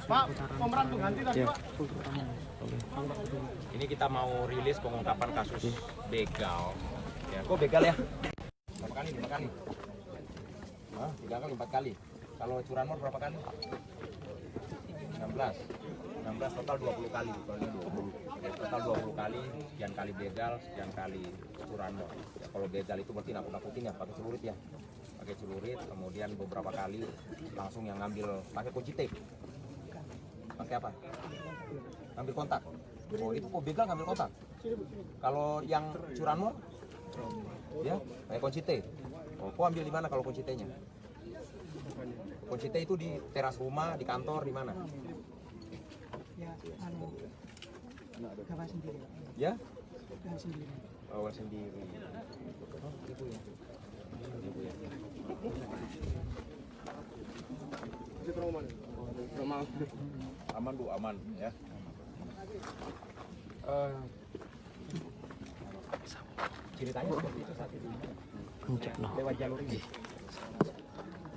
Pak, pemeran pengganti tadi, Pak. Ini kita mau rilis pengungkapan kasus begal. Ya, kok begal ya? Berapa kali? 5 kali. Hah? 3 kali, 4 kali. Kalau curanmor berapa kali? 16. 16 total 20 kali, totalnya 20. Ya, total 20 kali, sekian kali begal, sekian kali curanmor. Ya, kalau begal itu berarti nakut-nakutin ya, pakai celurit ya. Pakai celurit, kemudian beberapa kali langsung yang ngambil pakai kunci tape. Pakai apa? Ngambil kontak. Oh, itu kok begal ngambil kontak. Kalau yang curanmor ya, pakai kunci tape. Oh, kok ambil di mana kalau kunci T-nya? Kunci T itu di teras rumah, di kantor, di mana? Ya, gawa sendiri. Ya? Gawa sendiri. Bawa sendiri. Oh, ibu ya. Ibu ya. Aman Bu, aman ya. Ceritanya seperti itu saat itu. Lewat jalur ini.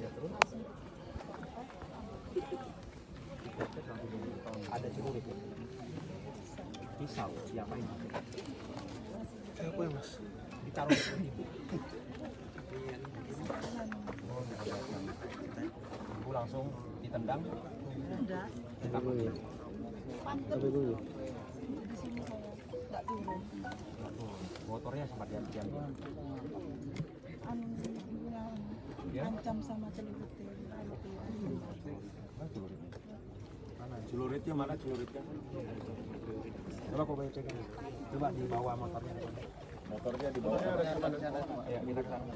Ya, terus ada celurit ya? Pisau siapa ini? Siapa ya, Mas? Ditaruh di sini. Ibu langsung ditendang. Enggak. Takutnya. Tapi dulu. Di sini saya enggak turun. Motornya sempat diambil. Ibunya ancam sama celurit. Mana celuritnya? Mana celuritnya? Coba kau pegang. Coba dibawa motornya. Motornya dibawa. Ya, kita ke sana.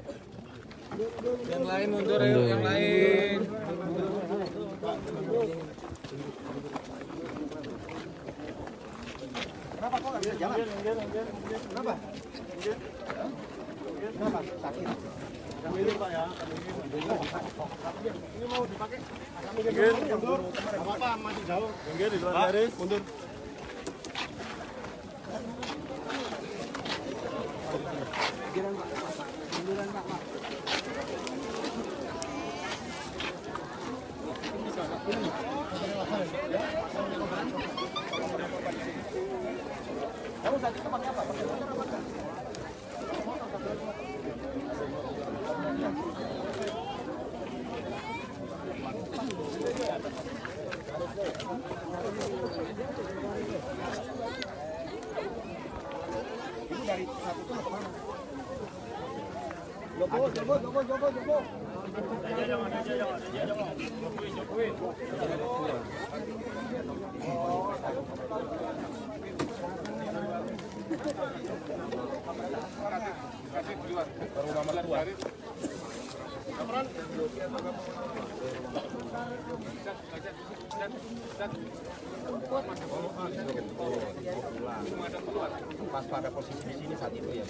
Yang lain mundur ayo, yang lain. Kenapa kok nggak bisa jalan? Kenapa? Kenapa? Sakit. Minggir Pak ya. Ini mau dipakai. Minggir, mundur. Apa-apa, masih jauh. Minggir di luar garis. Mundur. Munduran Pak. Kamu saat itu pakai apa? Pakai motor apa? Ini dari satu tuh ke mana? Jogo. Baru nomor 2. Pas pada posisi di sini saat itu ya.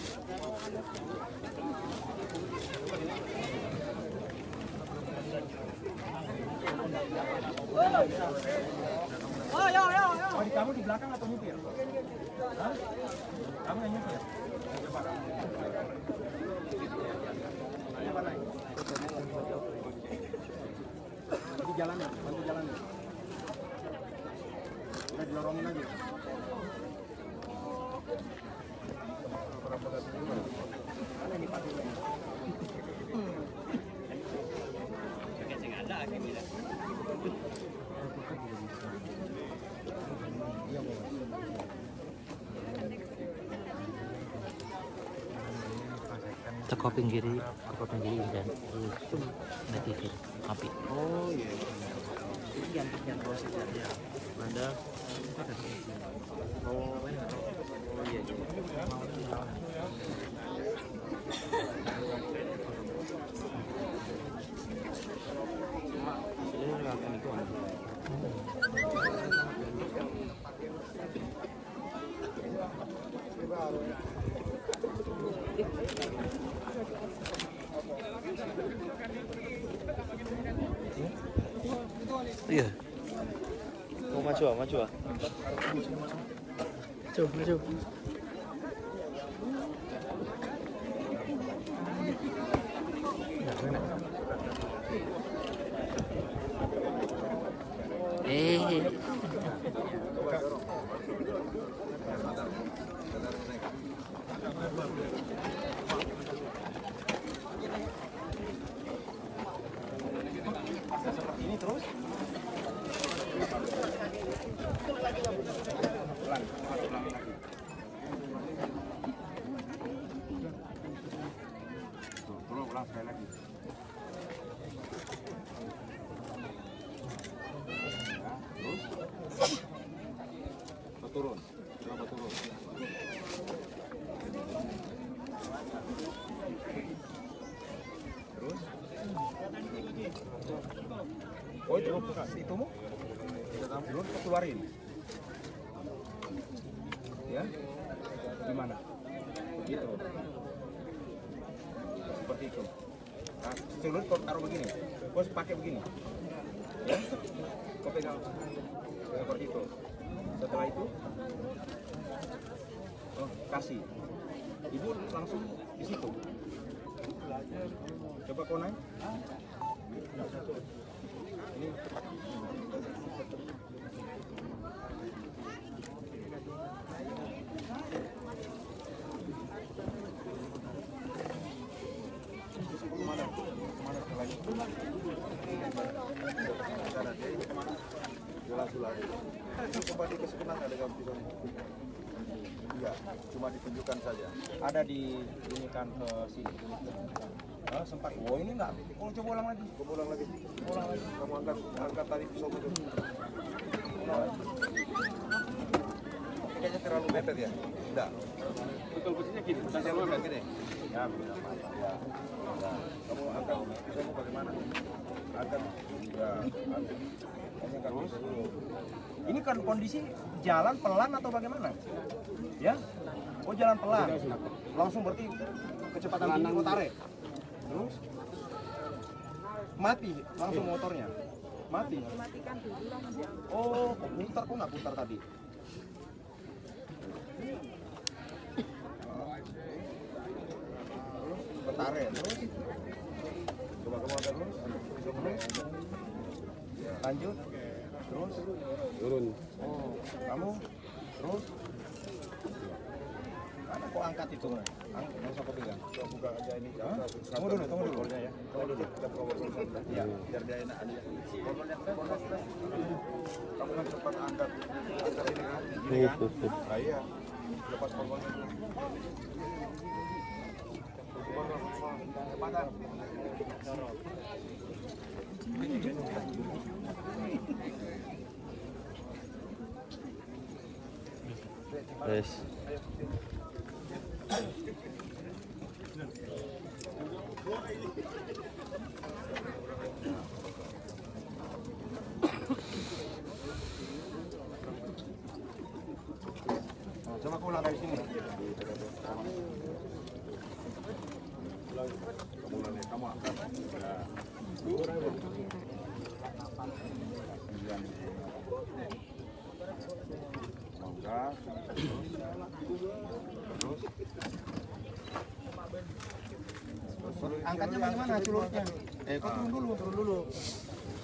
Oh, di kamu di belakang atau nyupir? Hah? Kamu yang nyupir? Di jalannya, bantu jalannya. Udah dilorongin aja. Mana ini Pak? Teko pinggiri dan netizen api. Oh iya. Yang bawah saja ya. Anda ada sini. Oh iya. Ini akan itu. Iya. Mau maju ah. Maju. Seperti ini terus. Pelan, ulangi lagi. Tuh, ulang sekali lagi. Terus. Turun. Coba turun. Terus. Oh itu itu mu? Belum keluarin. Ya? Gimana? Gitu. Seperti itu. Nah, sulut kau taruh begini. Kau pakai begini. Ya? Kau pegang seperti itu. Setelah itu, kasih. Ibu langsung di situ. Coba kau naik. Ini cepat. Coba di kesebelah ada gambar di sana. Iya, cuma ditunjukkan saja. Ada di ini kan ke sini. Sempat. Oh ini enggak. Oh coba ulang lagi. Kamu ulang lagi. Ulang lagi. Kamu angkat tadi pisau itu. Kayaknya terlalu mepet ya? Enggak. Betul posisinya gini. Posisinya lu enggak gini. Ya, bisa. Ya. Kamu angkat pisaumu bagaimana? Angkat. Ya, angkat. Terus. Ini kan kondisi jalan pelan atau bagaimana? Ya? Oh jalan pelan. Langsung berarti kecepatan tinggi kau tarik. Terus mati langsung motornya. Mati. Oh, putar kok nggak putar tadi? Terus tarik. Terus Coba kamu angkat terus. lanjut. Terus Turun. oh kamu terus mana kok angkat itu nggak usah kau pegang. Coba buka aja ini. Tunggu dulu ya. Tunggu dulu. Kita bawa tulisan. Ya. Biar dia enak aja. Kamu kan cepat angkat. Angkat ini kan. Gini kan. Nah, iya. Lepas pombolnya dulu. Cepetan. Yes. Coba kau ulang dari sini. Kamu ulang nih. Kamu angkat. Ya. Angkat. Terus. Angkatnya bagaimana celurutnya? Kau turun dulu.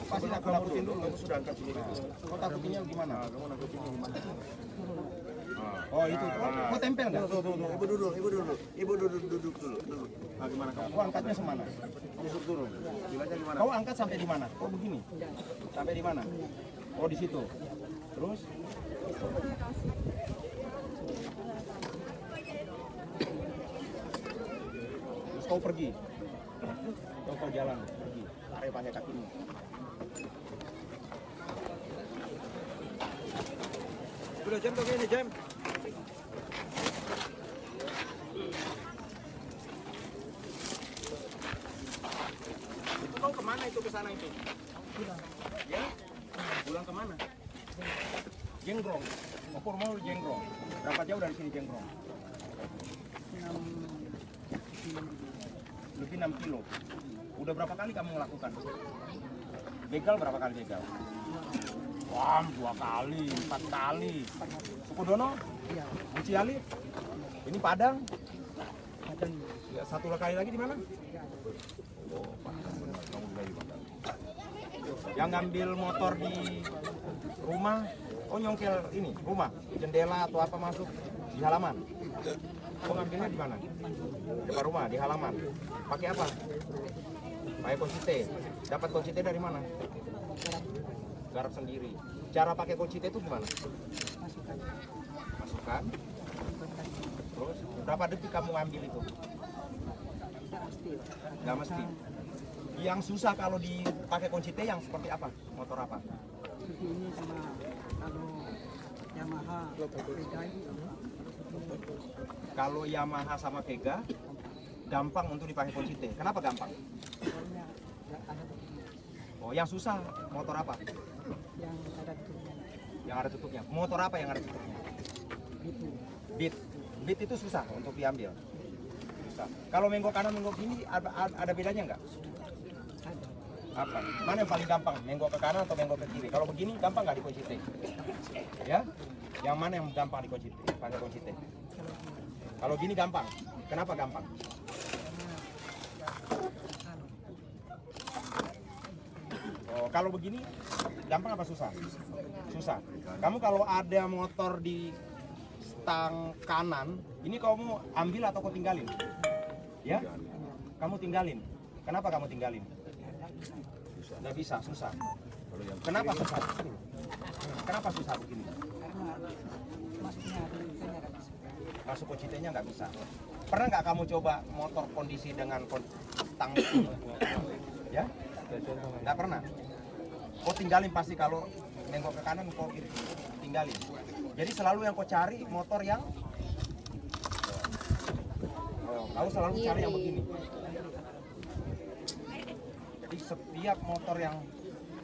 Pasti aku takutin dulu. Kamu sudah angkat sini. Kau takutinnya gimana? Kamu angkat sini gimana? Oh itu. Kau tempel nggak? Tuh. Ibu duduk dulu. Nah, gimana kamu? Kau angkatnya semana? Duduk dulu. Bilangnya gimana? Kau angkat sampai di mana? Oh begini. Sampai di mana? Oh di situ. Terus? Terus kau pergi. Kau jalan pergi. Tarik pakai kakimu. Udah jam tuh ini jam. Itu kau kemana itu ke sana itu? Pulang. Ya? Pulang kemana? Jenggrong. Opor mau Jenggrong. Berapa jauh dari sini Jenggrong? 6 kilo. Udah berapa kali kamu melakukan? Begal berapa kali begal? Wah, 2 kali, 4 kali. Sukodono? Iya. Bunci Ali? Ini Padang? Padang. Ya, satu kali lagi di mana? Yang ngambil motor di Rumah, oh nyongkel ini, rumah, jendela atau apa masuk di halaman. Pengambilnya di mana? Depan rumah, di halaman. Pakai apa? Pakai kunci T. Dapat kunci T dari mana? Garap sendiri. Cara pakai kunci T itu gimana? Masukkan. Terus berapa detik kamu ngambil itu? Nggak mesti. Yang susah kalau dipakai kunci T yang seperti apa? Motor apa? Ini sama kalau Yamaha beda itu. Kalau Yamaha sama Vega gampang untuk dipakai kunci T. Kenapa gampang? Soalnya nggak ada begini. Oh, yang susah motor apa? Yang ada tutupnya. Yang ada tutupnya. Motor apa yang ada tutupnya? Itu. Beat. Beat itu susah untuk diambil. Susah. Kalau menggok kanan menggok kiri ada bedanya nggak? Ada. Apa? Mana yang paling gampang? Menggok ke kanan atau menggok ke kiri? Kalau begini gampang nggak dikunci T? Ya? Yang mana yang gampang dikunci T? Pakai kunci T. Kalau gini gampang. Kenapa gampang? Oh, kalau begini gampang apa susah? Susah. Kamu kalau ada motor di stang kanan, ini kamu ambil atau kau tinggalin? Ya? Kamu tinggalin. Kenapa kamu tinggalin? Nggak bisa, susah. Kenapa susah? Kenapa susah begini? Karena masuknya saya nggak bisa. Masuk kunci T-nya nggak bisa. Pernah nggak kamu coba motor kondisi dengan stang? Ya? Nggak pernah. Kau tinggalin pasti kalau nengok ke kanan kau tinggalin. Jadi selalu yang kau cari motor yang kau selalu cari yang begini. Jadi setiap motor yang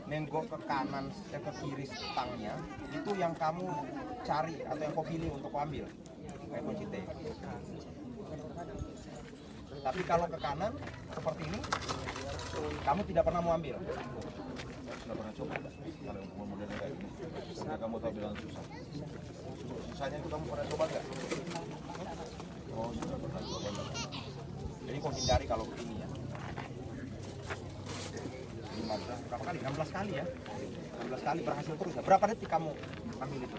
nengok ke kanan ke kiri stangnya itu yang kamu cari atau yang kau pilih untuk kau ambil kayak kunci T. Tapi kalau ke kanan seperti ini kamu tidak pernah mau ambil. Sudah pernah coba kalau model kayak ini? Karena kamu tahu bilang susah. Susahnya itu kamu pernah coba nggak? Oh, sudah pernah coba. Jadi kau hindari kalau begini ya. 15 berapa kali? 16 kali ya. 16 kali berhasil terus ya. Berapa detik kamu ambil itu?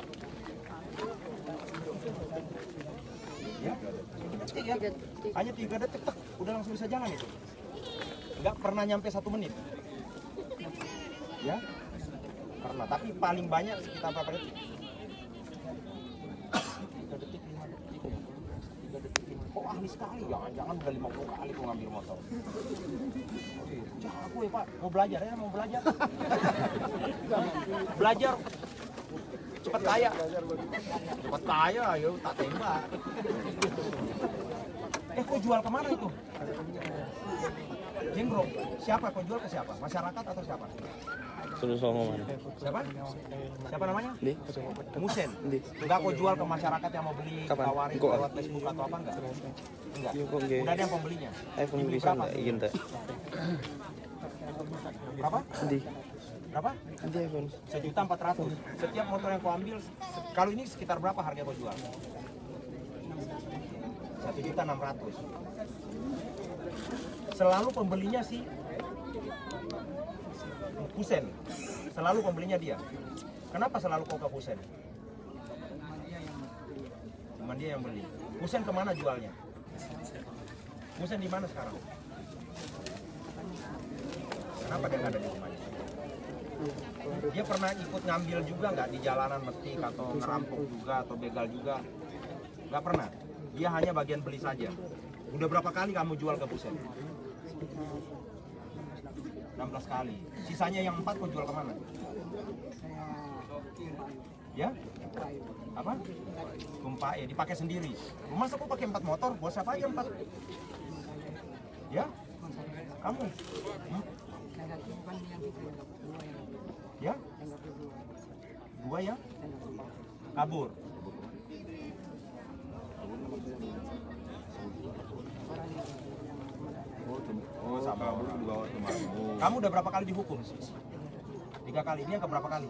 Ya? Detik ya. Hanya 3 detik tek, udah langsung bisa jalan itu. Nggak pernah nyampe 1 menit. Ya? Pernah, tapi paling banyak sekitar berapa detik? 3 detik, 5 detik. 3 detik, 5. Kok ahli sekali? Jangan-jangan udah 50 kali kok ngambil motor. Jangan aku ya Pak, mau belajar ya, mau belajar. Belajar cepat kaya. Cepat kaya, ayo tak tembak. Kok jual kemana itu? Jenggrok. Siapa kau jual ke siapa? Masyarakat atau siapa? Suruh songo mana? Siapa? Siapa namanya? Di. Musen. Di. Enggak kau jual ke masyarakat yang mau beli, Kapan? tawarin Kok? lewat Facebook atau apa enggak? Enggak. Iya kok nggak. Udah ada yang pembelinya. iPhone Dibeli bisa berapa? nggak? Ingin tak? Berapa? Di. Berapa? Di iPhone. 1.400.000. Setiap motor yang kau ambil, kalau ini sekitar berapa harga kau jual? 1.600.000. Selalu pembelinya si Husen. Selalu pembelinya dia. Kenapa selalu kau ke Husen? Cuma dia yang beli. Husen kemana jualnya? Husen di mana sekarang? Kenapa dia nggak ada di rumahnya? Dia pernah ikut ngambil juga nggak di jalanan metik atau ngerampok juga atau begal juga? Nggak pernah. Dia hanya bagian beli saja. Udah berapa kali kamu jual ke Husen? 16 kali. Sisanya yang 4 kau jual kemana? Ya? Apa? Tumpae, dipakai sendiri. Masa kau pakai 4 motor? Buat siapa aja 4? Ya? Kamu? Ya? 2 ya? Kabur. Oh, sama dulu dibawa temanmu. Kamu udah berapa kali dihukum? 3 kali. Ini yang keberapa kali?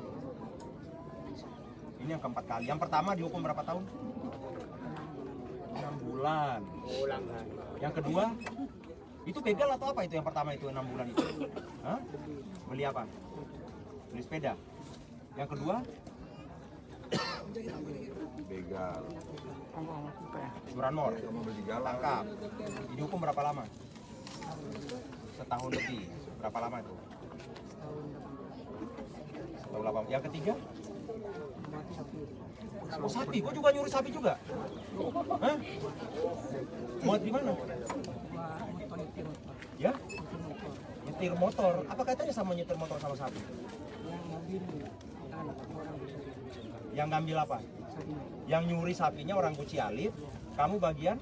Ini yang keempat kali. Yang pertama dihukum berapa tahun? 6 bulan. Yang kedua? Itu begal atau apa itu yang pertama itu 6 bulan itu? Hah? Beli apa? Beli sepeda? Yang kedua begal. curanmor, Begal. tangkap. Dihukum berapa lama? Setahun lebih. Berapa lama itu? Setahun 8. Yang ketiga? Oh, sapi. Kok juga nyuri sapi juga? Hah? Muat di mana? Ya? Nyetir motor. Apa katanya sama nyetir motor sama sapi? Yang ngambil apa? Yang nyuri sapinya orang Kucialit, kamu bagian?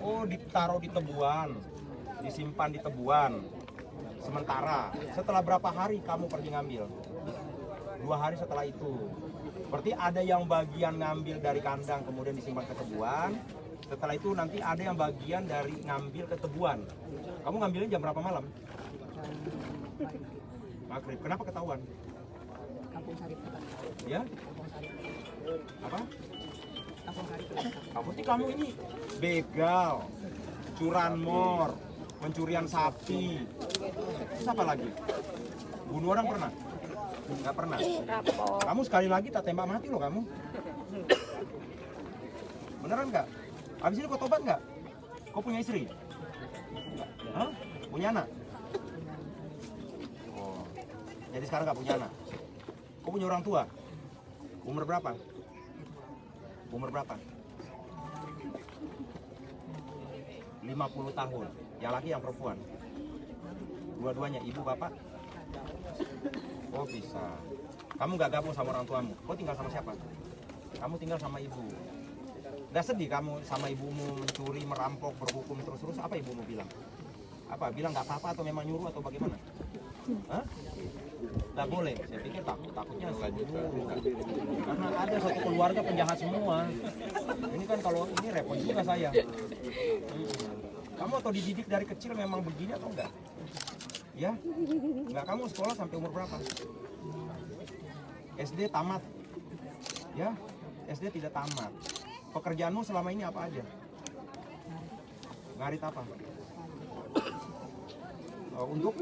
Oh, ditaruh di tebuan, disimpan di tebuan. Sementara, setelah berapa hari kamu pergi ngambil? 2 hari setelah itu. Berarti ada yang bagian ngambil dari kandang kemudian disimpan ke tebuan. Setelah itu nanti ada yang bagian dari ngambil ke tebuan. Kamu ngambilnya jam berapa malam? Maghrib. Kenapa ketahuan? Kampung Sari. Ya? Apa? Kampung Sari. Berarti kamu ini begal, curanmor, pencurian sapi. Terus apa lagi? Bunuh orang pernah? Nggak pernah. Kamu sekali lagi tak tembak mati loh kamu. Beneran nggak? Habis ini kau tobat nggak? Kau punya istri? Hah? Punya anak? Oh. Jadi sekarang nggak punya anak? Kau punya orang tua? Umur berapa? Umur berapa? 50 tahun. Yang laki yang perempuan? Dua-duanya, ibu bapak? Oh bisa. Kamu nggak gabung sama orang tuamu? Kau tinggal sama siapa? Kamu tinggal sama ibu. Nggak sedih kamu sama ibumu mencuri, merampok, berhukum terus-terus? Apa ibumu bilang? Apa? Bilang nggak apa-apa atau memang nyuruh atau bagaimana? Hah? Nggak boleh. Saya pikir takutnya nyuruh. Karena ada satu keluarga penjahat semua. Ini kan kalau ini repot juga saya. Kamu atau dididik dari kecil memang begini atau enggak? Ya? Enggak, kamu sekolah sampai umur berapa? SD tamat. Ya? SD tidak tamat. Pekerjaanmu selama ini apa aja? Ngarit apa? Untuk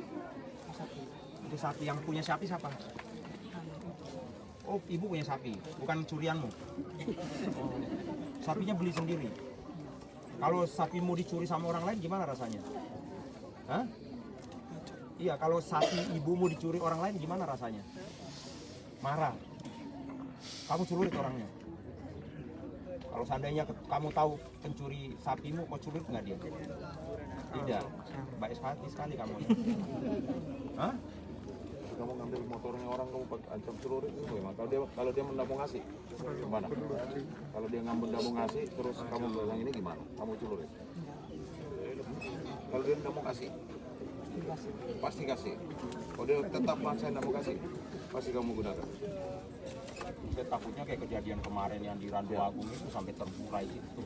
sapi. Yang punya sapi siapa? Oh, ibu punya sapi, bukan curianmu. Oh, sapinya beli sendiri. Kalau sapimu dicuri sama orang lain gimana rasanya? Hah? Iya, kalau sapi ibumu dicuri orang lain gimana rasanya? Marah. Kamu celurit orangnya. Kalau seandainya kamu tahu pencuri sapimu, kau celurit nggak dia? Tidak. Baik sekali kamu. Hah? Kamu ngambil motornya orang, kamu ancam celurit itu gimana? Kalau dia mendapung ngasih, gimana? Kalau dia mendapung ngasih, terus kamu bilang ini gimana? Kamu celurit? Kalau dia mendapung kasih, pasti kasih. Kalau dia tetap maksa mendapung kasih, pasti kamu gunakan. Saya takutnya kayak kejadian kemarin yang di Randu Agung itu sampai terburai gitu.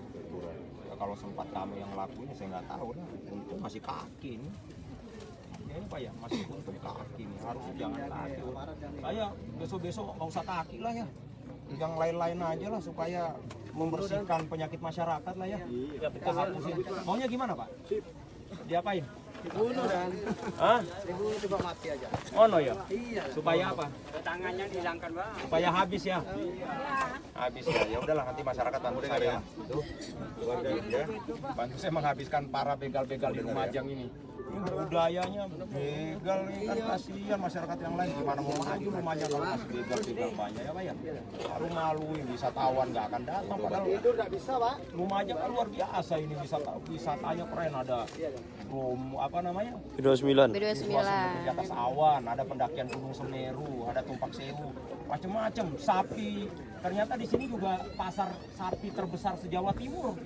Ya, kalau sempat kamu yang ngelakuin, saya nggak tahu lah. Untung masih kaki nih. Ya, ini Pak ya, masih untung kaki nih. Harusnya jangan kaki. Saya besok-besok nggak usah kaki lah ya. Yang lain-lain aja lah supaya membersihkan penyakit masyarakat lah ya. Kita hapusin. Maunya gimana Pak? Diapain? Dibunuh dan Hah? dibunuh coba mati aja. Oh no ya? Iya. Supaya apa? Tangannya dihilangkan bang. Supaya habis ya. Habis ya. Ya udahlah nanti masyarakat bantu saya. Itu keluarga ya. Bantu saya menghabiskan para begal-begal di Lumajang ini. Ini budayanya begal nih kan kasihan masyarakat yang lain gimana mau maju Lumajang kalau masih begal-begal banyak ya Pak ya. Malu-maluin wisatawan nggak akan datang padahal Itu nggak bisa pak. Lumajang kan luar biasa ini wisatanya keren ada apa namanya? B29. Di atas awan, ada pendakian Gunung Semeru, ada Tumpak Sewu, macam-macam. Sapi, ternyata di sini juga pasar sapi terbesar se-Jawa Timur.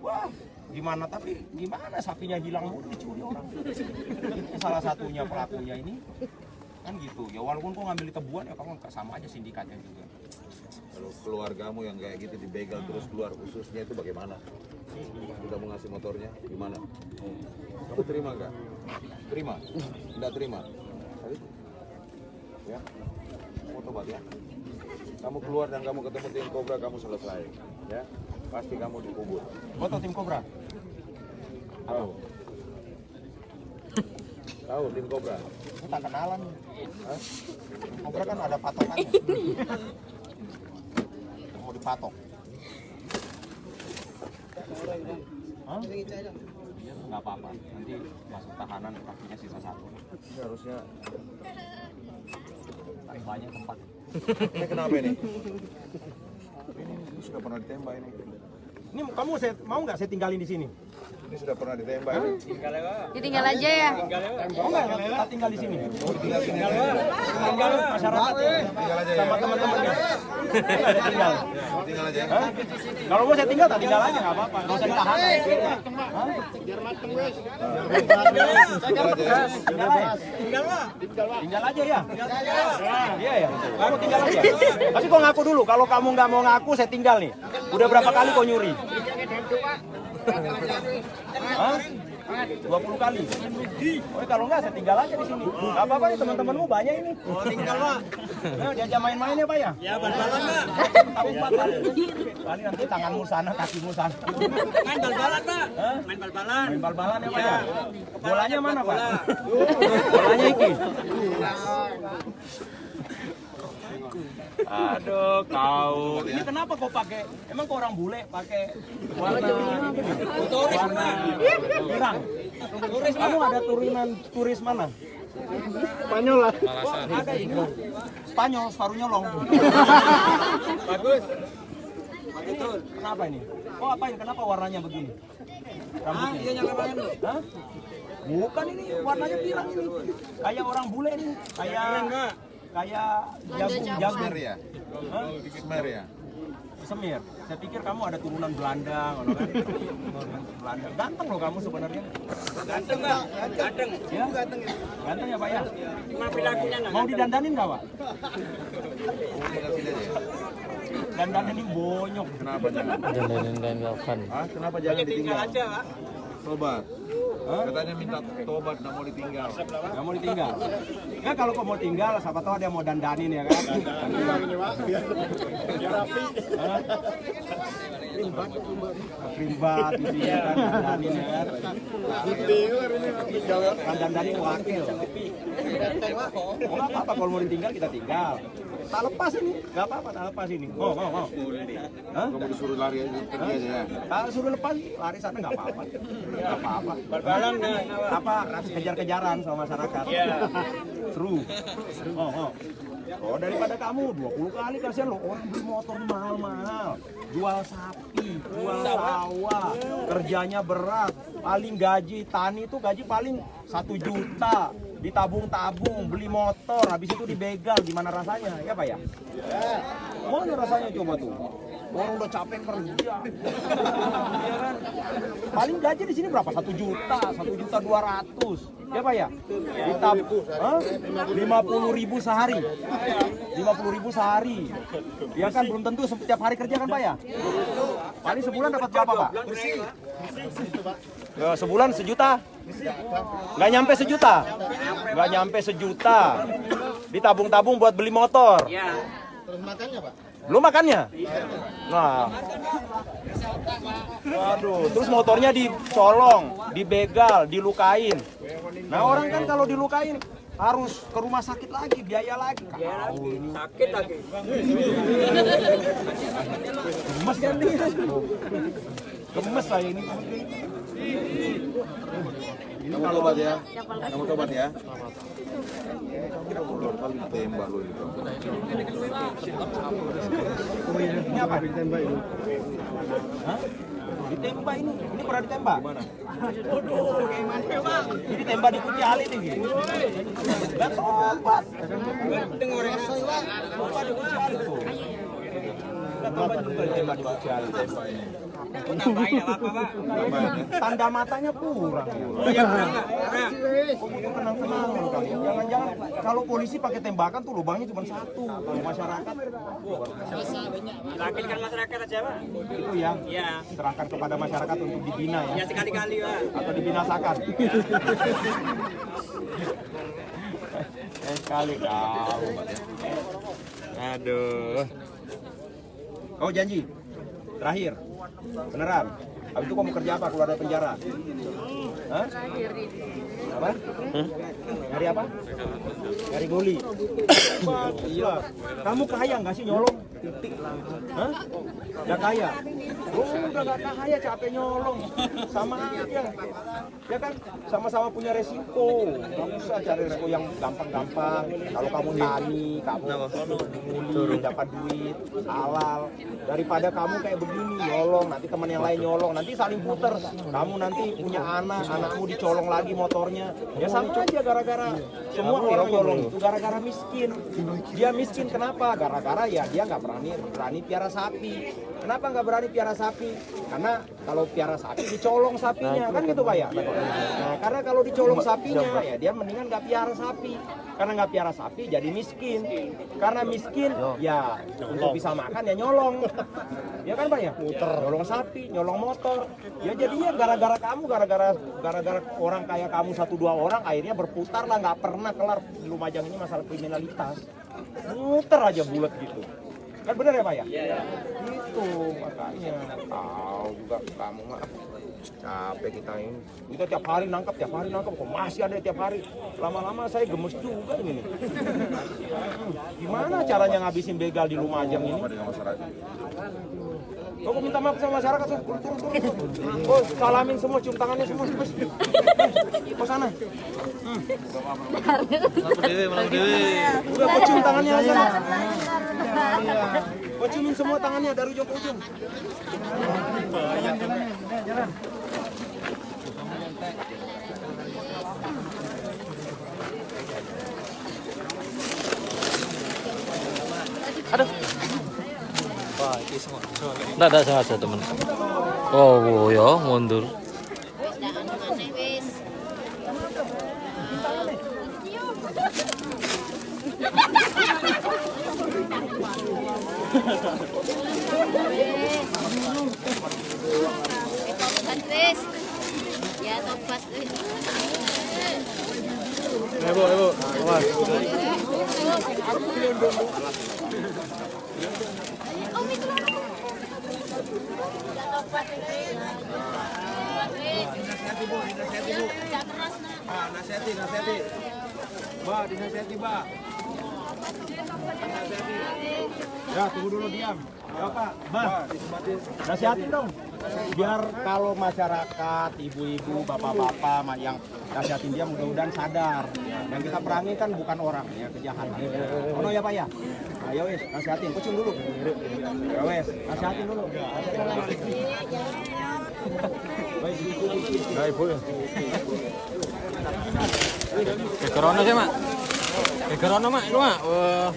Wah, gimana tapi gimana sapinya hilang mulu dicuri orang. Ini salah satunya pelakunya ini kan gitu. Ya walaupun kau ngambil di tebuan ya kamu sama aja sindikatnya juga. Kalau keluargamu yang kayak gitu dibegal terus keluar ususnya itu bagaimana? Sudah mau ngasih motornya gimana? Kamu terima nggak? Terima? Tidak terima? Ya? Kamu tobat ya? Kamu keluar dan kamu ketemu tim Cobra, kamu selesai. Ya? Pasti kamu dikubur. Kau tahu tim Cobra? Tahu? Tahu tim Cobra. Ini tak kenalan. Hah? Kobra kan ada patokannya. Mau dipatok. Hah? Nggak apa-apa. Nanti masuk tahanan kakinya sisa 1. Ini harusnya. Banyak tempat. Ini kenapa ini? Ini sudah pernah ditembak ini. Ini kamu mau nggak saya tinggalin di sini? Ini sudah pernah ditembak ini. Ditinggal aja ya. Mau nggak kita tinggal di sini? Mau tinggal sini aja. Tinggal masyarakat ya. Tinggal aja ya. Sama teman-temannya. Nggak ada tinggal. Tinggal aja. Hah? Kalau mau saya tinggal, tak tinggal aja nggak apa-apa. Nggak usah ditahan. Hah? Tinggal aja ya. Iya ya. Kamu tinggal aja. Tapi kau ngaku dulu. Kalau kamu nggak mau ngaku, saya tinggal nih. Udah berapa kali kau nyuri? Hah? 20 kali. Oh, kalau enggak saya tinggal aja di sini. Enggak apa-apa nih, teman-temanmu banyak ini. Oh, tinggal, Pak. Nah, diajak main-main ya, Pak ya? Ya, bal-balan, Pak. Tahu, Pak. Kali nanti tanganmu sana, kakimu sana. Main bal-balan, Pak. Hah? Main bal-balan. Main bal-balan ya, Pak ya? Bolanya mana, Pak? Bolanya iki. Aduh, kau. Ini kenapa kau pakai? Emang kau orang bule pakai warna pirang? Kamu ada turunan turis mana? Spanyol lah. Ada ini. Spanyol, separuh nyolong. Bagus. Kenapa ini? Oh, apain? Kenapa warnanya begini? Rambutnya? Iya nyalain. Hah? Bukan ini, warnanya pirang ini. Kayak orang bule nih. Kayak jagung. Smer ya? Hah? Smer ya? Semir. Saya pikir kamu ada turunan Belanda, ngono kan? Belanda. Ganteng loh kamu sebenarnya. Ganteng, Pak. Ganteng. Ya? Ganteng ya, Pak ya? Cuma perilakunya enggak. Mau didandanin nggak, Pak? Tinggal sini aja ya? Dandanin ini bonyok. Kenapa jangan? Dandanin kain kafan. Hah? Kenapa jangan Tinggal ditinggal? aja, Pak. Tobat. Hah? Katanya minta tobat, nggak mau ditinggal. Nggak mau ditinggal? Ya kalau kau mau tinggal, siapa tahu dia mau dandanin ya kan? Hah? Krimbat di sini kan dandanin ya kan? Kan dandanin wakil. Oh, nggak apa-apa kalau mau ditinggal kita tinggal. Tak lepas ini, nggak apa-apa, tak lepas ini. Mau. Hah? Kamu disuruh lari aja, pergi aja ya? Kalau suruh lepas, lari sana nggak apa-apa. Nggak apa-apa. Bal-balan enggak. Apa kejar-kejaran sama masyarakat. Seru. Oh, daripada kamu 20 kali kasihan lo orang beli motor mahal-mahal. Jual sapi, jual sawah, kerjanya berat. Paling gaji tani itu gaji paling 1 juta. Ditabung-tabung, beli motor, habis itu dibegal, gimana rasanya? Ya, Pak ya? Mana rasanya coba tuh? Orang udah capek kerja, ya kan? Paling gaji di sini berapa? 1 juta, 1.200.000, ya Pak ya? Ditabung, 50.000 sehari, 50.000 sehari, ya kan? Belum tentu setiap hari kerja kan Pak ya? Paling sebulan dapat berapa Pak? Ya, sebulan 1 juta? Nggak nyampe 1 juta? Nggak nyampe 1 juta. Ditabung-tabung buat beli motor. Iya. Terus makannya, Pak? Belum makannya? Nah. Waduh, terus motornya dicolong, dibegal, dilukain. Nah, orang kan kalau dilukain harus ke rumah sakit lagi, biaya lagi. Kau ini Sakit lagi. gemes kan nih? Gemes saya ini. Ini kamu tobat ya? Kamu tobat ya? Udah kali ditembak lo itu. Ini apa? Ditembak ini. Hah? Ditembak ini? Ini pernah ditembak? Gimana? Ini ditembak di Kuci Ali nih. Gak tobat. Ganteng orangnya. Tobat di Kuci Ali tuh. Gak tobat juga ditembak di Kuci Ali. Tambahin apa, Pak? Tanda matanya kurang. Ya, kurang enggak? Kurang. Tenang-tenang kamu. Jangan-jangan kalau polisi pakai tembakan tuh lubangnya cuma 1. Kalau masyarakat Yakinkan masyarakat aja, Pak. itu ya Iya. serahkan kepada masyarakat untuk dibina ya Ya sekali-kali, Pak. atau dibinasakan. Sekali kau. Aduh. Kau janji terakhir beneran. Habis itu kau mau kerja apa keluar dari penjara? Hah? Apa? Nyari apa? Nyari guli. Bagus lah. Kamu kaya nggak sih nyolong? Titik lah. Hah? Nggak kaya? Oh, udah nggak kaya, capek nyolong. Sama aja. Ya kan? Sama-sama punya resiko. Nggak usah cari resiko yang gampang-gampang. Kalau kamu tani, kamu guli, dapat duit, halal. Daripada kamu kayak begini, nyolong. Nanti teman yang lain nyolong. Nanti saling puter. Kamu nanti punya anak, anakmu dicolong lagi motornya. Ya sama aja gara-gara semua orang nyolong itu gara-gara miskin. Dia miskin kenapa? Gara-gara ya dia nggak berani piara sapi. Kenapa nggak berani piara sapi? Karena kalau piara sapi dicolong sapinya, kan gitu Pak ya? Nah, karena kalau dicolong sapinya ya dia mendingan nggak piara sapi. Karena nggak piara sapi jadi miskin. Karena miskin ya untuk bisa makan ya nyolong. Ya kan Pak ya? Nyolong sapi, nyolong motor. Ya jadinya gara-gara kamu, gara-gara orang kaya kamu 1-2 orang akhirnya berputar lah, nggak pernah kelar di Lumajang ini masalah kriminalitas. Muter aja bulat gitu. Kan bener ya Pak ya? Iya. Itu makanya tahu juga kamu mah capek kita ini. Kita tiap hari nangkap, kok masih ada tiap hari. Lama-lama saya gemes juga ini. Gimana caranya ngabisin begal di Lumajang ini? Kok minta maaf sama masyarakat, turun. Oh, salamin semua, cium tangannya semua, bos. Ke sana. Udah, kok cium tangannya aja. Kok ciumin semua tangannya dari ujung ke ujung. Jalan. Aduh. Nggak ada sengaja teman. Oh, ya mundur. Ya topas. Ibu, awas. Nasihati. Mbak, dinasihati, Mbak. Ya, tunggu dulu diam. Ya, Pak. Mbak, nasihatin dong. Biar kalau masyarakat, ibu-ibu, bapak-bapak yang nasihatin dia mudah-mudahan sadar. Yang kita perangi kan bukan orang, ya kejahatan. Oh ya Pak ya? Nah, ya wes, nasihatin. Kucing dulu. Ya wes, nasihatin dulu. Baik, boleh. Corona sih, Mak. Corona, Mak. Itu, Mak. Wah.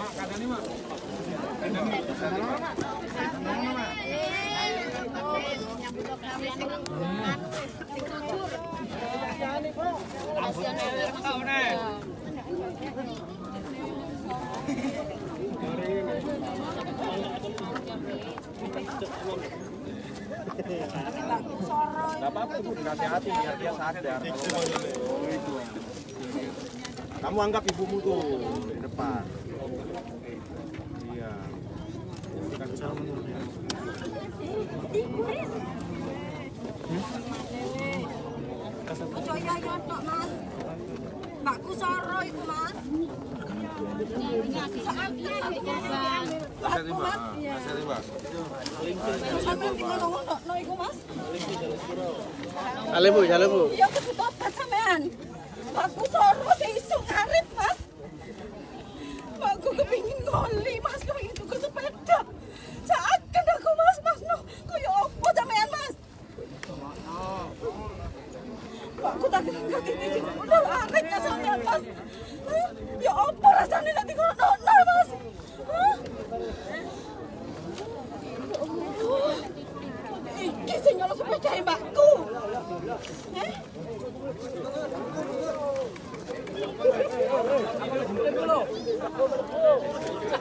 Gak apa-apa Ibu, dinasihati biar dia sadar. Kamu anggap ibumu tuh di depan. Iya. Ojo ya tok Mas. Mbakku soro iku Mas. Nasihatin Mbak. Nasihatin Mbak. Sampai ngono iku Mas. Halo, Bu. Ya kudu tobat sampean. Mbakku soro sesuk arep Mas. Mbakku kepingin ngoli Mas, kepingin tuku sepeda. Saken aku Mas, no. Kaya opo sampean Mas? Mbakku tak ngerti udah aneh ya sampean Mas. Ya opo rasane nanti ngono Mas? Iki sing nyolong sepeda mbakku.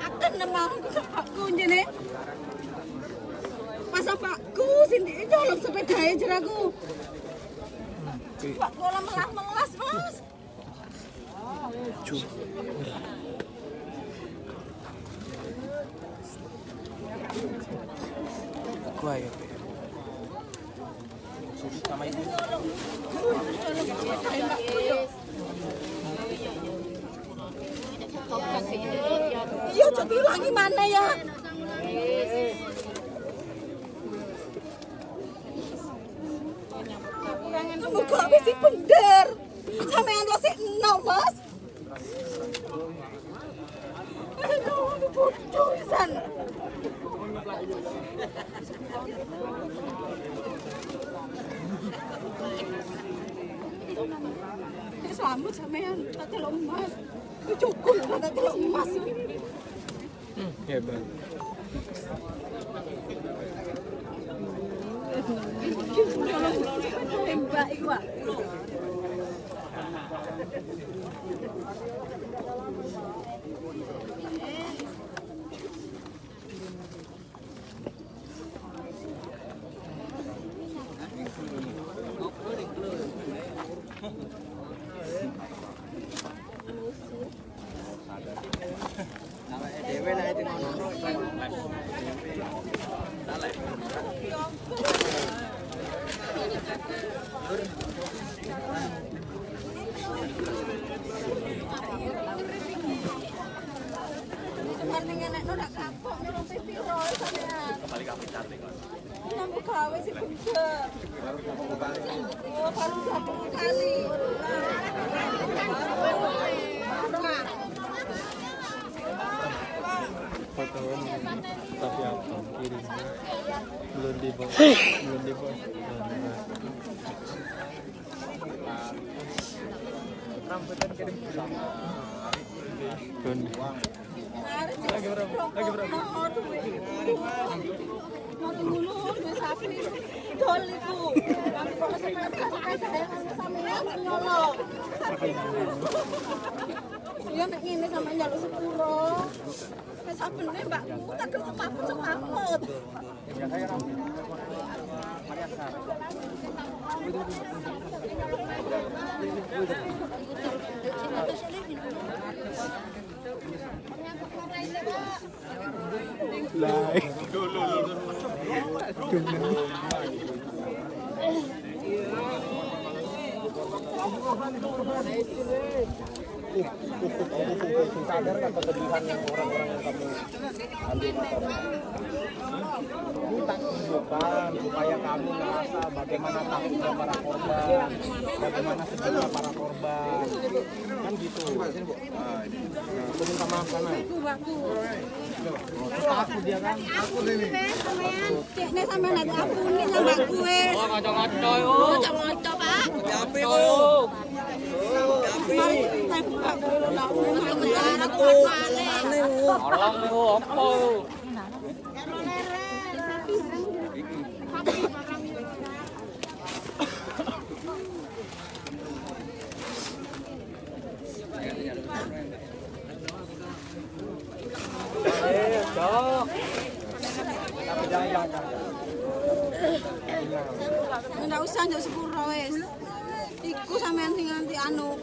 Akan nemang mbakku njene. Pas mbakku sing nyolong sepeda jeraku. Mbakku ora melas Mas. Kuai. Sama ibu. Iya, jadi ulangi mana ya? Muka wis bener. Sampean lo sik enom, Mas. Aduh, bodoh pisan. Selamat sampean, tak lo emas. Cukup tak lo emas. Hebat. Tembak iku, Pak. Nyambut gawe sih bener. Oh, baru 20 kali. Fotoan tapi apa kirimnya belum dibawa Lagi berapa? Mau dulu wis sapi dol iku. Kami kok sampeyan nyolong. Ya nek ngene sampeyan njaluk sepuro. Wis sabene mbakku tak semaput. Sadar nggak kesedihan yang orang-orang yang kamu ambil motornya? Ini tak tunjukkan supaya kamu merasa bagaimana takutnya para korban, bagaimana sedihnya para korban, kan gitu. Aku minta maaf sana. Aku dia kan. Aku ini. Cekne sampeyan nek ampuni sampe kuwe. oh ngaco-ngaco yo Ngaco-ngaco, Pak. Tapi kok. orang yo apa Nggak usah njok sepuro wis. Iku sampean sing nganti anu.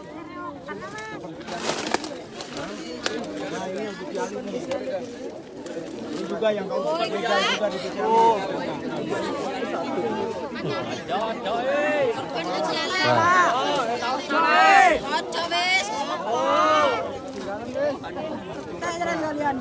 Ini juga yang kau suka begal juga di sini. Ojo wis. Tak jalan kalian.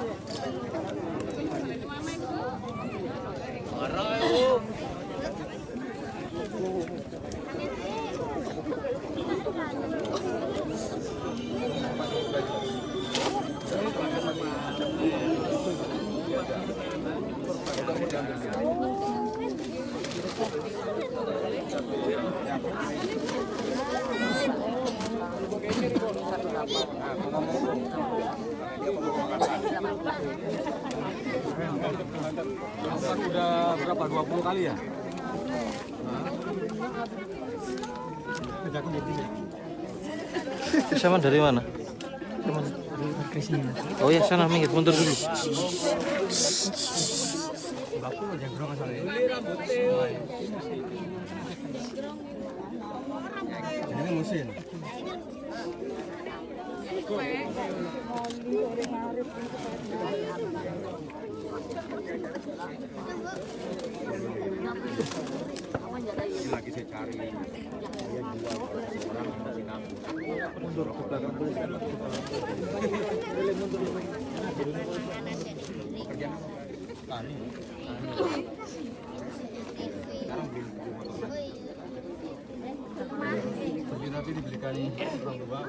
udah berapa 20 kali ya sama dari mana? Oh ya sana minggir mundur dulu. Ini mesin. Lagi saya cari dia jual orang yang masih nganggur mundur ke belakang polisi kan Tapi dibelikan orang tua.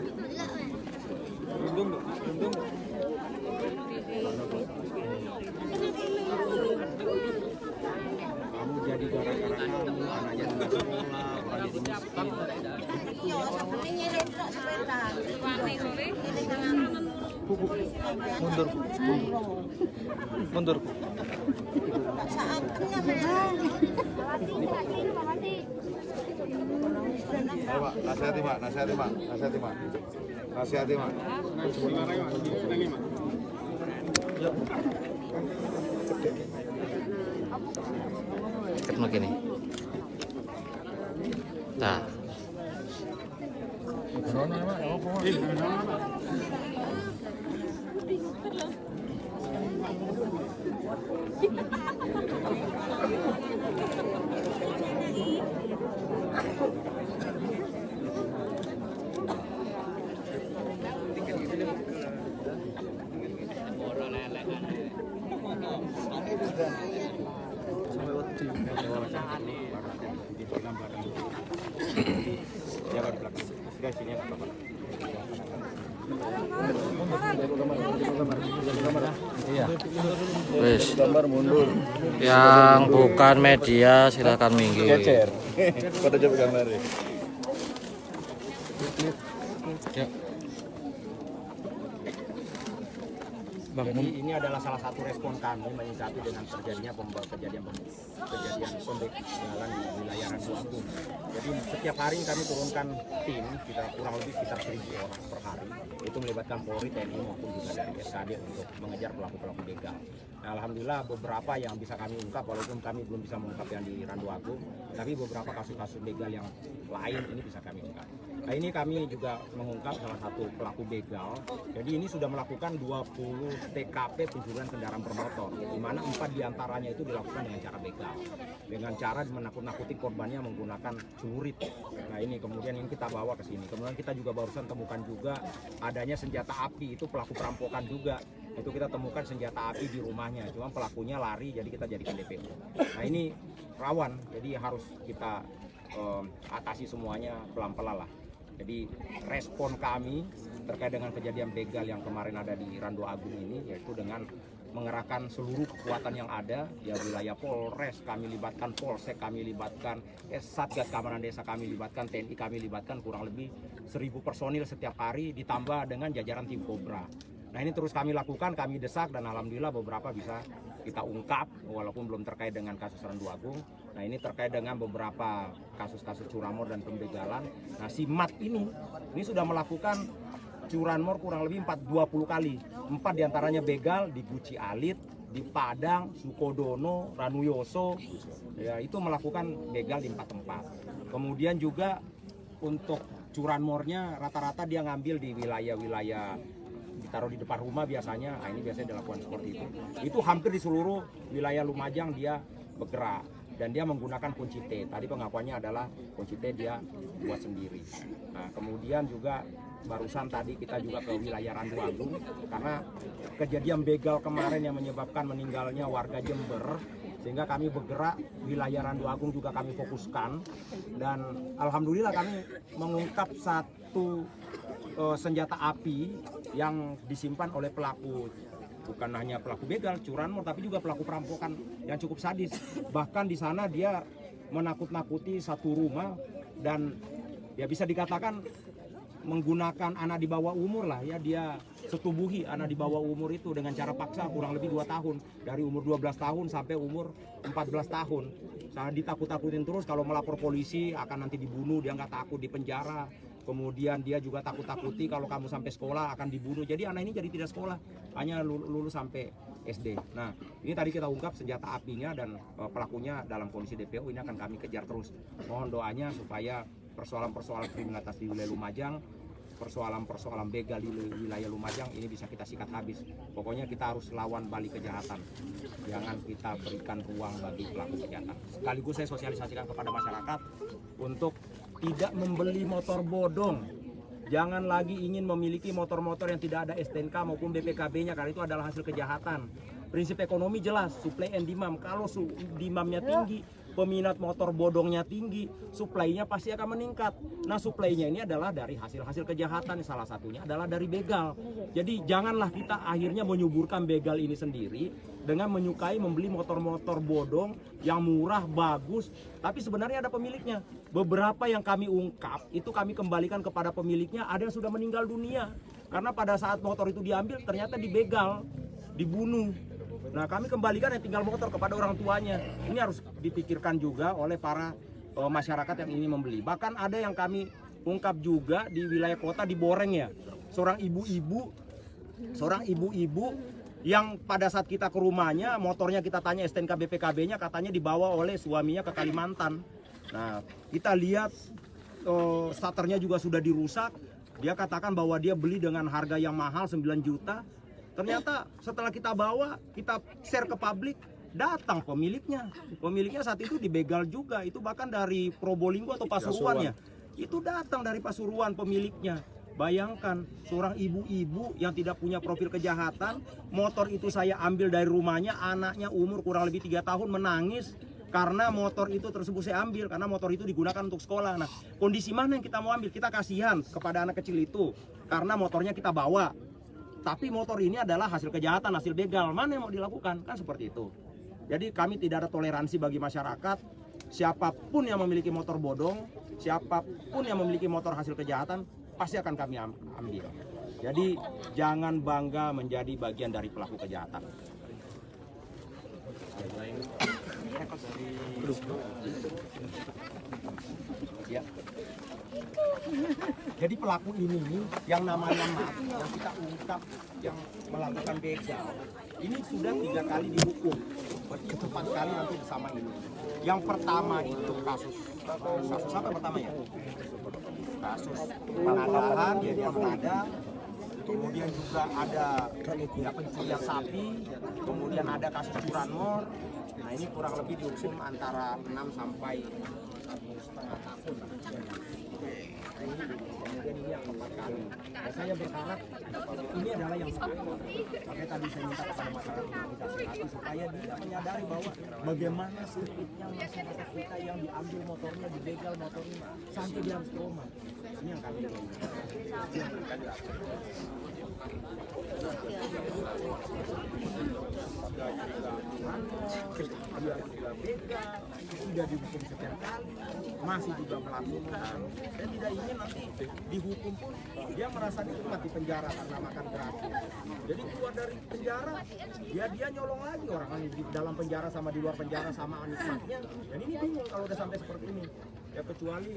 Kamu jadi gara-gara kamu anaknya nggak sekolah, orang jadi miskin. Mundur. Ayo, Pak, nasihati, Pak. Dekat makin nih. Nah. Iya. Wes. Yang bukan media silakan minggir. Pada coba gambar ya. Jadi ini adalah salah satu respon kami menyikapi dengan terjadinya kejadian pembegalan di wilayah Randuagung. Jadi setiap hari kami turunkan tim, kita kurang lebih sekitar 1.000 orang per hari. Itu melibatkan Polri, TNI maupun juga dari SKD untuk mengejar pelaku-pelaku begal. Nah, alhamdulillah beberapa yang bisa kami ungkap, walaupun kami belum bisa mengungkap yang di Randuagung, tapi beberapa kasus-kasus begal yang lain ini bisa kami ungkap. Nah, ini kami juga mengungkap salah satu pelaku begal. Jadi ini sudah melakukan 20 TKP pencurian kendaraan bermotor, di mana 4 diantaranya itu dilakukan dengan cara begal, dengan cara menakut-nakuti korbannya menggunakan celurit. Nah ini kemudian ini kita bawa ke sini. Kemudian kita juga barusan temukan juga adanya senjata api, itu pelaku perampokan juga. Itu kita temukan senjata api di rumahnya, cuma pelakunya lari, jadi kita jadikan DPO. Nah ini rawan, jadi harus kita atasi semuanya pelan-pelan lah. Jadi respon kami terkait dengan kejadian begal yang kemarin ada di Randuagung ini, yaitu dengan mengerahkan seluruh kekuatan yang ada, ya wilayah Polres kami libatkan, Polsek kami libatkan, Satgas Keamanan Desa kami libatkan, TNI kami libatkan, kurang lebih 1.000 personil setiap hari ditambah dengan jajaran tim Kobra. Nah ini terus kami lakukan, kami desak, dan alhamdulillah beberapa bisa kita ungkap walaupun belum terkait dengan kasus Randuagung. Nah ini terkait dengan beberapa kasus-kasus curanmor dan pembegalan. Nah si Mat ini sudah melakukan curanmor kurang lebih 20 kali. 4 diantaranya begal di Guci Alit, di Padang, Sukodono, Ranuyoso. Ya itu melakukan begal di 4 tempat. Kemudian juga untuk curanmornya rata-rata dia ngambil di wilayah-wilayah ditaruh di depan rumah biasanya. Nah ini biasanya dilakukan seperti itu. Itu hampir di seluruh wilayah Lumajang dia bergerak, dan dia menggunakan kunci T. Tadi pengakuannya adalah kunci T dia buat sendiri. Nah kemudian juga barusan tadi kita juga ke wilayah Randuagung karena kejadian begal kemarin yang menyebabkan meninggalnya warga Jember, sehingga kami bergerak wilayah Randuagung juga kami fokuskan, dan alhamdulillah kami mengungkap satu senjata api yang disimpan oleh pelaku, bukan hanya pelaku begal, curanmor, tapi juga pelaku perampokan yang cukup sadis. Bahkan di sana dia menakut-nakuti satu rumah, dan ya bisa dikatakan menggunakan anak di bawah umur lah ya, dia setubuhi anak di bawah umur itu dengan cara paksa kurang lebih 2 tahun, dari umur 12 tahun sampai umur 14 tahun. Saya ditakut-takutin terus, kalau melapor polisi akan nanti dibunuh, dia nggak takut di penjara. Kemudian dia juga takut-takuti kalau kamu sampai sekolah akan dibunuh. Jadi anak ini jadi tidak sekolah, hanya lulus sampai SD. Nah ini tadi kita ungkap senjata apinya, dan pelakunya dalam kondisi DPO. Ini akan kami kejar terus. Mohon doanya supaya persoalan-persoalan kriminalitas di wilayah Lumajang, persoalan-persoalan begal di wilayah Lumajang ini bisa kita sikat habis. Pokoknya kita harus lawan balik kejahatan. Jangan kita berikan ruang bagi pelaku kejahatan. Sekaligus saya sosialisasikan kepada masyarakat untuk tidak membeli motor bodong. Jangan lagi ingin memiliki motor-motor yang tidak ada STNK maupun BPKB-nya, karena itu adalah hasil kejahatan. Prinsip ekonomi jelas, supply and demand. Kalau demandnya tinggi, peminat motor bodongnya tinggi, supply-nya pasti akan meningkat. Nah, supply-nya ini adalah dari hasil-hasil kejahatan, salah satunya adalah dari begal. Jadi janganlah kita akhirnya menyuburkan begal ini sendiri dengan menyukai membeli motor-motor bodong yang murah, bagus, tapi sebenarnya ada pemiliknya. Beberapa yang kami ungkap itu kami kembalikan kepada pemiliknya, ada yang sudah meninggal dunia karena pada saat motor itu diambil ternyata dibegal, dibunuh. Nah, kami kembalikan yang tinggal motor kepada orang tuanya. Ini harus dipikirkan juga oleh para masyarakat yang ingin membeli. Bahkan ada yang kami ungkap juga di wilayah kota di Boreng ya, seorang ibu-ibu yang pada saat kita ke rumahnya, motornya kita tanya STNK BPKB-nya, katanya dibawa oleh suaminya ke Kalimantan. Nah, kita lihat starternya juga sudah dirusak. Dia katakan bahwa dia beli dengan harga yang mahal 9 juta. Ternyata setelah kita bawa, kita share ke publik, datang pemiliknya. Pemiliknya saat itu dibegal juga, itu bahkan dari Probolinggo atau Pasuruan ya. Itu datang dari Pasuruan pemiliknya. Bayangkan, seorang ibu-ibu yang tidak punya profil kejahatan, motor itu saya ambil dari rumahnya, anaknya umur kurang lebih 3 tahun menangis karena motor itu tersebut saya ambil, karena motor itu digunakan untuk sekolah. Nah, kondisi mana yang kita mau ambil? Kita kasihan kepada anak kecil itu, karena motornya kita bawa. Tapi motor ini adalah hasil kejahatan, hasil begal. Mana yang mau dilakukan? Kan seperti itu. Jadi kami tidak ada toleransi bagi masyarakat. Siapapun yang memiliki motor bodong, siapapun yang memiliki motor hasil kejahatan, pasti akan kami ambil. Jadi jangan bangga menjadi bagian dari pelaku kejahatan. Ya. Jadi pelaku ini yang namanya mati, yang kita ungkap, yang melakukan begal, ini sudah 3 kali dihukum. Berarti 4 kali nanti bersama ini. Yang pertama itu kasus apa pertamanya? Kasus pengadaan, dia mengadang. Kemudian juga ada pencurian sapi, kemudian ada kasus curanmor. Nah, ini kurang lebih dihukum antara 6 sampai 1,5 tahun. Kemudian ini yang keempat kali. Dan saya berharap ini adalah yang terakhir. Makanya tadi saya minta kepada masyarakat untuk dikasih hati supaya dia menyadari bahwa bagaimana sulitnya masyarakat kita yang diambil motornya, dibegal motornya sampai dia harus trauma. Ini yang kami ingin. Sudah dihukum sekian kali, masih juga melakukan, dan tidak ingin nanti dihukum pun dia merasa nikmat di penjara karena makan gratis. Jadi keluar dari penjara, dia nyolong lagi orang di dalam penjara sama di luar penjara sama nikmatnya. Dan ini bingung kalau udah sampai seperti ini. Ya kecuali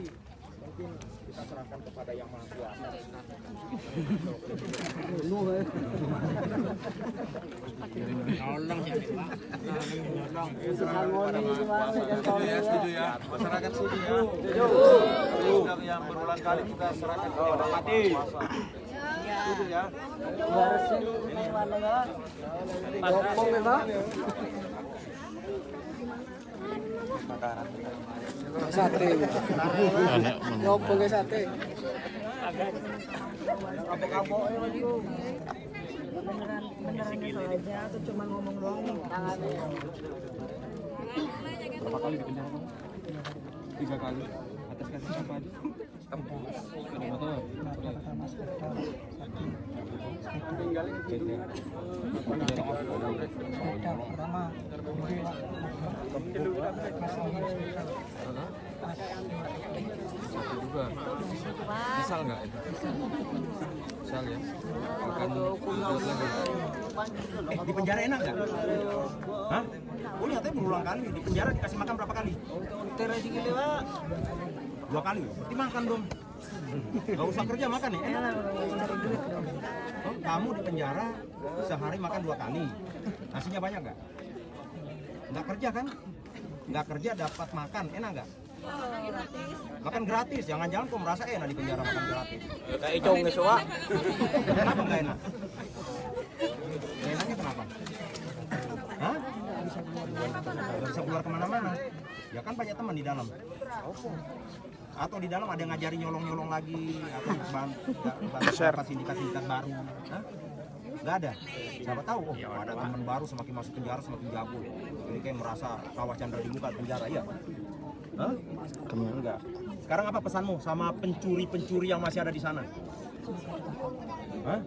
mungkin kita serahkan kepada yang maha kuasa. Setuju ya, masyarakat setuju ya. Yang berulang kali kita serahkan kepada yang maha kuasa. Setuju ya. Sate. Ngopo ke sate? Beneran aja atau cuma ngomong doang nih? Berapa kali di penjara? 3 kali. Atas kasus apa aja? Juga misal nggak itu? Misal ya, akan Di penjara enak nggak? Hah? Oh nyatanya berulang kali di penjara dikasih makan berapa kali? 2 kali. Berarti makan dong. Gak usah kerja makan ya? Enak. Oh, kamu di penjara sehari makan 2 kali. Nasinya banyak nggak? Nggak kerja kan? Nggak kerja dapat makan, enak nggak? Makan gratis, jangan-jangan kau merasa enak di penjara makan gratis. Kayak icong ngesoa. Kenapa nggak enak? Enaknya kenapa? Hah? Nggak bisa keluar kemana-mana. Ya kan banyak teman di dalam. Atau di dalam ada yang ngajari nyolong-nyolong lagi atau bantu sindikat-sindikat baru? Hah? Nggak ada. Siapa tahu, oh ada teman baru semakin masuk penjara semakin jago. Jadi kayak merasa kawah Chandra dibuka penjara, iya? Hah? Enggak. Sekarang apa pesanmu sama pencuri-pencuri yang masih ada di sana? Hah?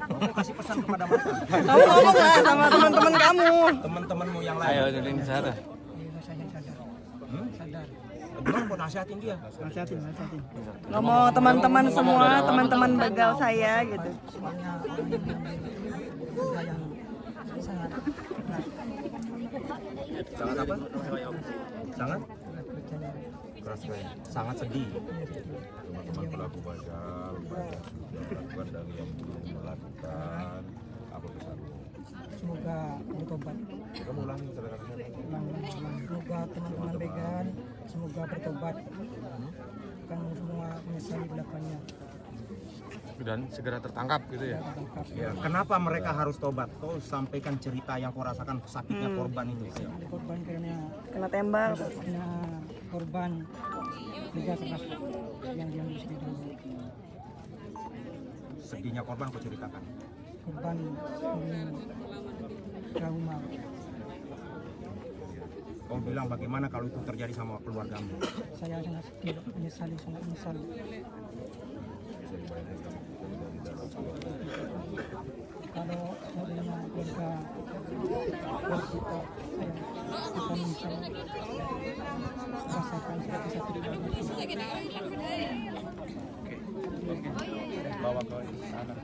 Kamu kasih pesan kepada mereka. Kamu ngomong lah sama teman-teman kamu. Teman-temanmu yang lain. Ayo jadi sana. Gimana kok nasihatin dia? Ngomong teman-teman semua, teman-teman begal saya gitu. Sangat apa? Sangat? Sangat sedih. Teman-teman pelaku begal banyak sudah melakukan dan yang belum melakukan. Apa pesanmu? Semoga bertobat. Kamu ulangi kata-katanya. Semoga teman-teman vegan semoga bertobat. Kan semua menyesali belakangnya. Dan segera tertangkap gitu ya. Ya, kenapa mereka harus tobat? Kau sampaikan cerita yang kau rasakan sakitnya korban itu. Korban karena Kena tembak. karena korban kerja keras yang diambil sedih. Sedihnya korban kau ceritakan. Korban trauma. Kau bilang bagaimana kalau itu terjadi sama keluargamu? Saya sangat menyesali, sangat menyesal. Kalau adanya keluarga kita, saya akan bisa rasakan seperti satu Bawa ke sana.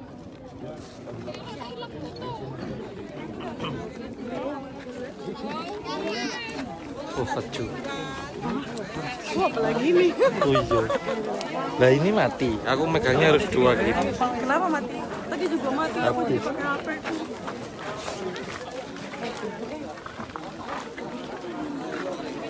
Oh, secu. Wah, apalagi ini. Oh iya. Lah ini mati. Aku megangnya harus dua gitu. Kenapa mati? Tadi juga mati. Aku Habis. pakai HP.